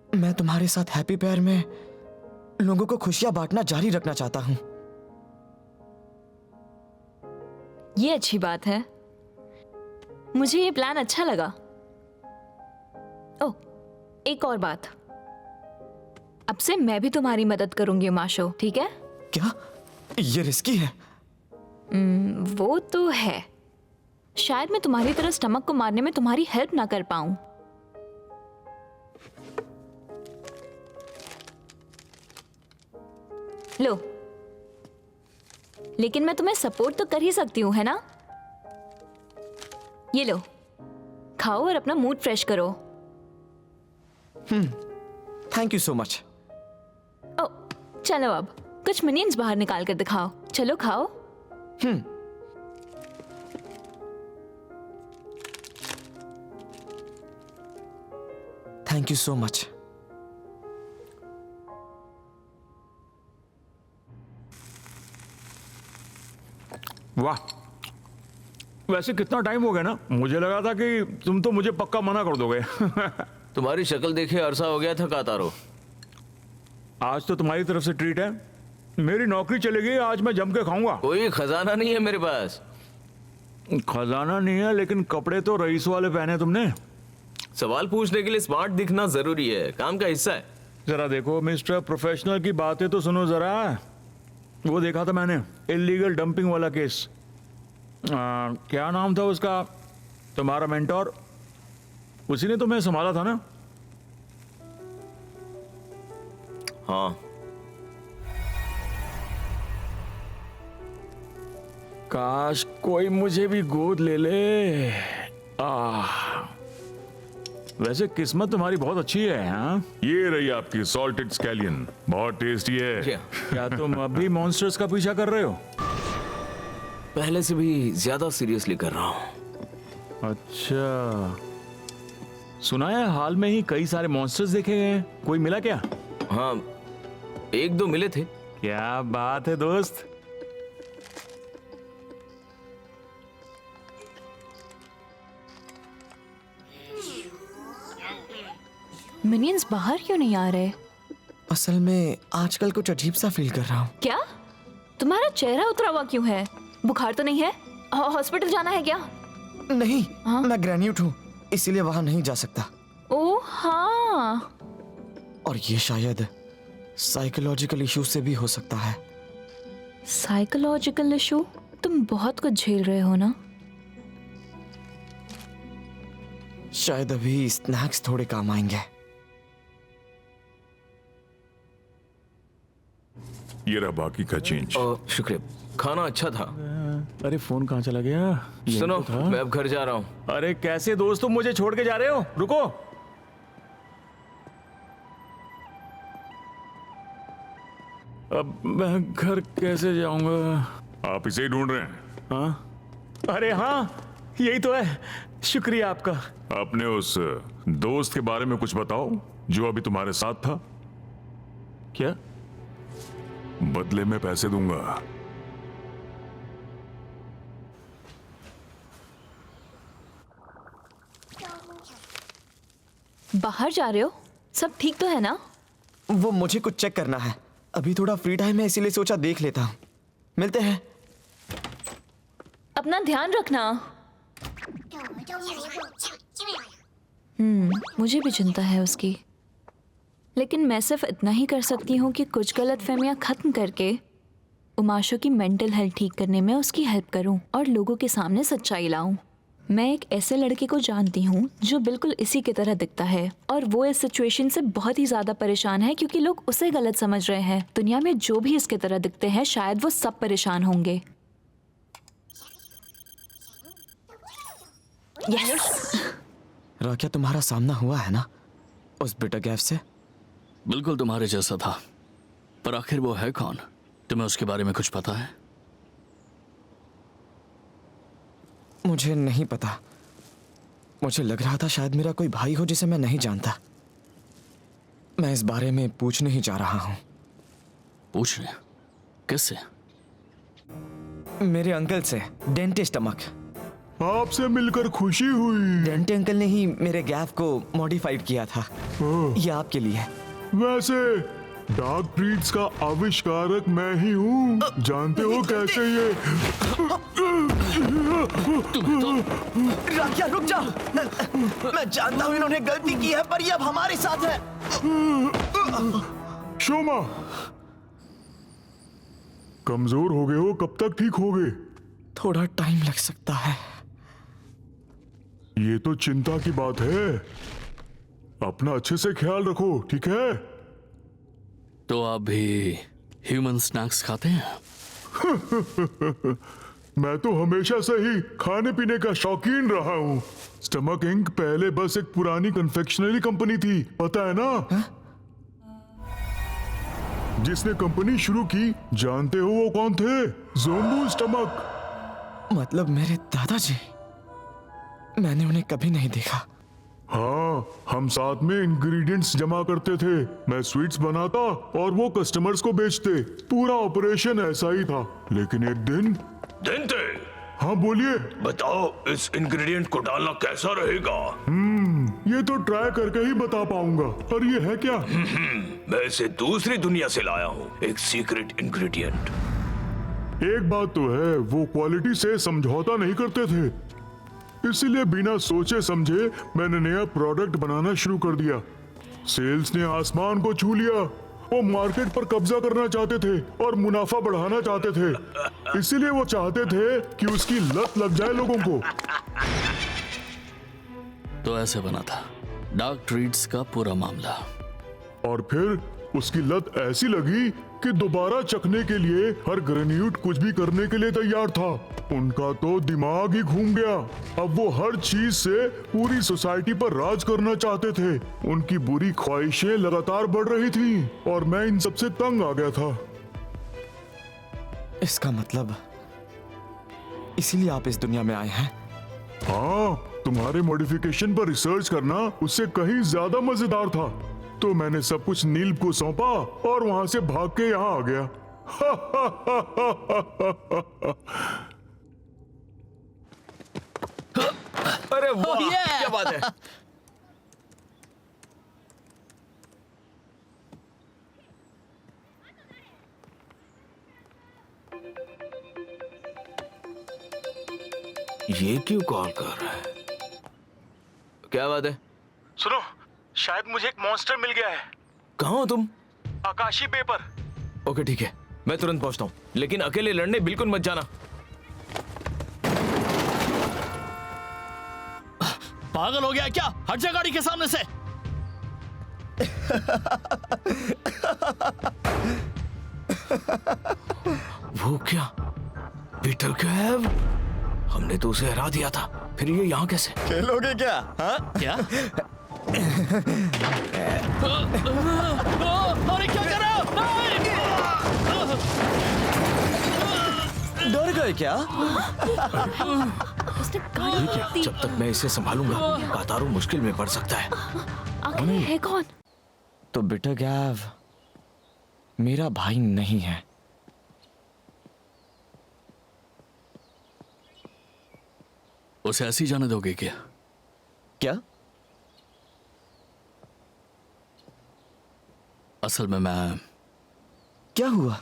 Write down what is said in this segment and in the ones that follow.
मैं तुम्हारे साथ हैप्पी पेयर में लोगों को खुशियां बांटना जारी रखना चाहता हूं। ये अच्छी बात है, मुझे ये प्लान अच्छा लगा। ओह, एक और बात, अब से मैं भी तुम्हारी मदद करूंगी माशो, ठीक है? क्या ये रिस्की है? वो तो है, शायद मैं तुम्हारी तरह स्टमक को मारने में तुम्हारी हेल्प ना कर पाऊं। लो, लेकिन मैं तुम्हें सपोर्ट तो कर ही सकती हूँ, है ना? ये लो, खाओ और अपना मूड फ्रेश करो। Thank you so much. ओ, चलो अब कुछ मिनियंस बाहर निकाल कर दिखाओ। चलो खाओ। Thank you so much. वाह, वैसे कितना टाइम हो गया ना, मुझे लगा था कि तुम तो मुझे पक्का मना कर दोगे। तुम्हारी शक्ल देखे अरसा हो गया था कातारो। आज तो तुम्हारी तरफ से ट्रीट है। मेरी नौकरी चलेगी, आज मैं जम के खाऊंगा। कोई खजाना नहीं है मेरे पास। खजाना नहीं है, लेकिन कपड़े तो रईस वाले पहने तुमने। सवाल पूछने के लिए स्मार्ट दिखना जरूरी है, काम का हिस्सा है। जरा देखो मिस्टर प्रोफेशनल की बातें तो सुनो जरा। वो देखा था मैंने, इलीगल डंपिंग वाला केस। क्या नाम था उसका, तुम्हारा मेंटोर? उसी ने तुम्हें संभाला था ना? हाँ, काश कोई मुझे भी गोद ले ले। वैसे किस्मत तुम्हारी बहुत अच्छी है। हाँ, ये रही आपकी सॉल्टेड स्कैलियन, बहुत टेस्टी है। क्या तुम अब भी मॉन्स्टर्स का पीछा कर रहे हो? पहले से भी ज्यादा सीरियसली कर रहा हूँ। अच्छा, सुना है हाल में ही कई सारे मॉन्स्टर्स देखे गए हैं, कोई मिला क्या? हाँ, एक दो मिले थे। क्या बात है दोस्त। मिनियंस बाहर क्यों नहीं आ रहे? असल में आजकल कुछ अजीब सा फील कर रहा हूँ। क्या तुम्हारा चेहरा उतरा हुआ क्यों है? बुखार तो नहीं है? हॉस्पिटल जाना है क्या? नहीं, हाँ? मैं ग्रेन्यूट हूँ, इसीलिए वहां नहीं जा सकता। ओह हाँ, और ये शायद साइकोलॉजिकल इश्यू से भी हो सकता है। Psychological issue? तुम बहुत कुछ झेल रहे हो ना? शायद अभी स्नैक्स थोड़े काम आएंगे। ये रहा बाकी का चेंज। शुक्रिया, खाना अच्छा था। अरे फोन कहाँ चला गया? यही सुनो, तो था। मैं अब घर जा रहा हूँ। अरे कैसे दोस्त, तुम मुझे छोड़ के जा रहे हो? रुको। अब मैं घर कैसे जाऊंगा? आप इसे ही ढूंढ रहे हैं? हाँ, अरे हाँ, यही तो है। शुक्रिया आपका। अपने उस दोस्त के बारे में कुछ बताओ जो अभी तुम्हारे साथ था। क्या? बदले में पैसे दूंगा। बाहर जा रहे हो? सब ठीक तो है ना? वो मुझे कुछ चेक करना है, अभी थोड़ा फ्री टाइम है, इसीलिए सोचा देख लेता हूँ। मिलते हैं। अपना ध्यान रखना। मुझे भी चिंता है उसकी, लेकिन मैं सिर्फ इतना ही कर सकती हूँ कि कुछ गलतफहमियां खत्म करके उमाशो की मेंटल हेल्थ ठीक करने में उसकी हेल्प करूँ और लोगों के सामने सच्चाई लाऊं। मैं एक ऐसे लड़के को जानती हूँ जो बिल्कुल इसी की तरह दिखता है, और वो इस सिचुएशन से बहुत ही ज्यादा परेशान है क्योंकि लोग उसे गलत समझ रहे हैं। दुनिया में जो भी इसके तरह दिखते हैं, शायद वो सब परेशान होंगे। यस। राकिया, तुम्हारा सामना हुआ है ना उस बिटर गैफ से? बिल्कुल तुम्हारे जैसा था, पर आखिर वो है कौन? तुम्हें उसके बारे में कुछ पता है? मुझे नहीं पता। मुझे लग रहा था शायद मेरा कोई भाई हो जिसे मैं नहीं जानता। मैं इस बारे में पूछने ही जा रहा हूँ। पूछ रहे? किससे? मेरे अंकल से, डेंटिस्ट अमक। आपसे मिलकर खुशी हुई। डेंटे अंकल ने ही मेरे गैफ को मॉडिफाइड किया था। ये आपके लिए। वैसे डार्क ट्रीट्स का आविष्कारक मैं ही हूँ। जानते हो कैसे ये? राखिया रुक जा। मैं जानता हूँ इन्होंने गलती की है, पर ये अब हमारे साथ है। शोमा, कमजोर हो गए हो, कब तक ठीक होगे? थोड़ा टाइम लग सकता है। ये तो चिंता की बात है। अपना अच्छे से ख्याल रखो, ठीक है? तो आप भी ह्यूमन स्नैक्स खाते हैं? मैं तो हमेशा से ही खाने पीने का शौकीन रहा हूँ। स्टमक इंक पहले बस एक पुरानी कन्फेक्शनरी कंपनी थी, पता है ना? जिसने कंपनी शुरू की, जानते हो वो कौन थे? ज़ोंबू स्टमक। मतलब मेरे दादाजी? मैंने उन्हें कभी नहीं देखा। हाँ, हम साथ में इंग्रेडिएंट्स जमा करते थे। मैं स्वीट्स बनाता और वो कस्टमर्स को बेचते। पूरा ऑपरेशन ऐसा ही था। लेकिन एक दिन। डेंटे, हाँ बोलिए। बताओ इस इंग्रेडिएंट को डालना कैसा रहेगा? ये तो ट्राई करके ही बता पाऊंगा। पर ये है क्या? मैं इसे दूसरी दुनिया से लाया हूँ, एक सीक्रेट इंग्रेडिएंट। एक बात तो है, वो क्वालिटी से समझौता नहीं करते थे। इसीलिए बिना सोचे समझे मैंने नया प्रोडक्ट बनाना शुरू कर दिया। सेल्स ने आसमान को छू लिया। वो मार्केट पर कब्जा करना चाहते थे और मुनाफा बढ़ाना चाहते थे। इसीलिए वो चाहते थे कि उसकी लत लग जाए लोगों को। तो ऐसे बना था डार्क ट्रीट्स का पूरा मामला। और फिर उसकी लत ऐसी लगी कि दोबारा चखने के लिए हर ग्रेन्यूट कुछ भी करने के लिए तैयार था। उनका तो दिमाग ही घूम गया। अब वो हर चीज से पूरी सोसाइटी पर राज करना चाहते थे। उनकी बुरी ख्वाहिशें लगातार बढ़ रही थी और मैं इन सबसे तंग आ गया था। इसका मतलब इसीलिए आप इस दुनिया में आए हैं? हाँ, तुम्हारे मॉडिफिकेशन पर रिसर्च करना उससे कहीं ज्यादा मजेदार था। तो मैंने सब कुछ नील को सौंपा और वहां से भाग के यहाँ आ गया। अरे वाह, क्या बात है। ये क्यों कॉल कर रहा है? क्या बात है? सुनो, शायद मुझे एक मॉन्स्टर मिल गया है। कहाँ हो तुम? आकाशी पेपर। ओके ठीक है, मैं तुरंत पहुंचता हूँ, लेकिन अकेले लड़ने बिल्कुल मत जाना। पागल हो गया क्या? हट जा गाड़ी के सामने से। वो क्या? पीटर कैव? हमने तो उसे हरा दिया था, फिर ये यहाँ कैसे? खेलोगे क्या? हाँ? क्या? अरे क्या कर रहे हो? डर गए क्या? उसने गाड़ी रोक दी। जब तक मैं इसे संभालूंगा, कातारू मुश्किल में पड़ सकता है। आखिर है कौन? तो बेटा गैव मेरा भाई नहीं है। उसे ऐसे ही जाने दोगे क्या? क्या? असल में मैं क्या हुआ?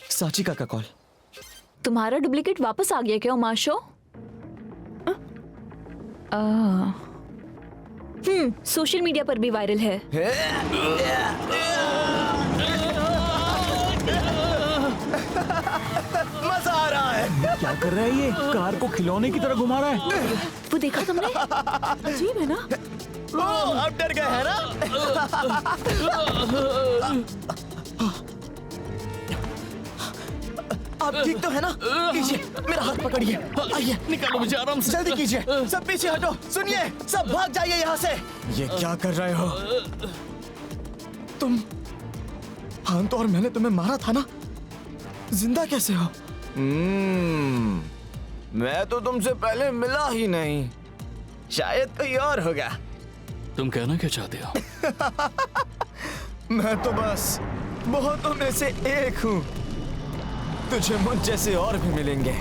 साचिका का कॉल। तुम्हारा डुप्लीकेट वापस आ गया क्या उमाशो? सोशल मीडिया पर भी वायरल है। मजा आ रहा है। क्या कर रहा है ये? कार को खिलौने की तरह घुमा रहा है। वो देखा तुमने? अजीब है ना? अब डर गए है ना? आप ठीक तो है ना? कीजिए, मेरा हाथ पकड़िए। आइए, निकालो मुझे आराम से। जल्दी कीजिए। सब पीछे हटो। सुनिए, सब भाग जाइए यहाँ से। ये क्या कर रहे हो? तुम हाँ, तो और मैंने तुम्हें मारा था ना? जिंदा कैसे हो? मैं तो तुमसे पहले मिला ही नहीं। शायद कोई और होगा। तुम कहना क्या चाहते हो? मैं तो बस बहुतों में से एक हूँ। तुझे मुझ जैसे और भी मिलेंगे।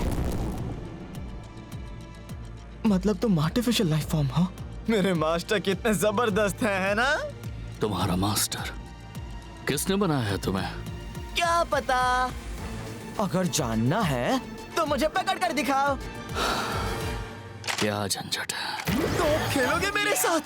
मतलब तुम आर्टिफिशियल लाइफ फॉर्म हो? मेरे मास्टर कितने जबरदस्त हैं, है ना? तुम्हारा मास्टर किसने बनाया है तुम्हें? क्या पता, अगर जानना है तो मुझे पकड़ कर दिखाओ। क्या झंझट है। तो खेलोगे मेरे साथ?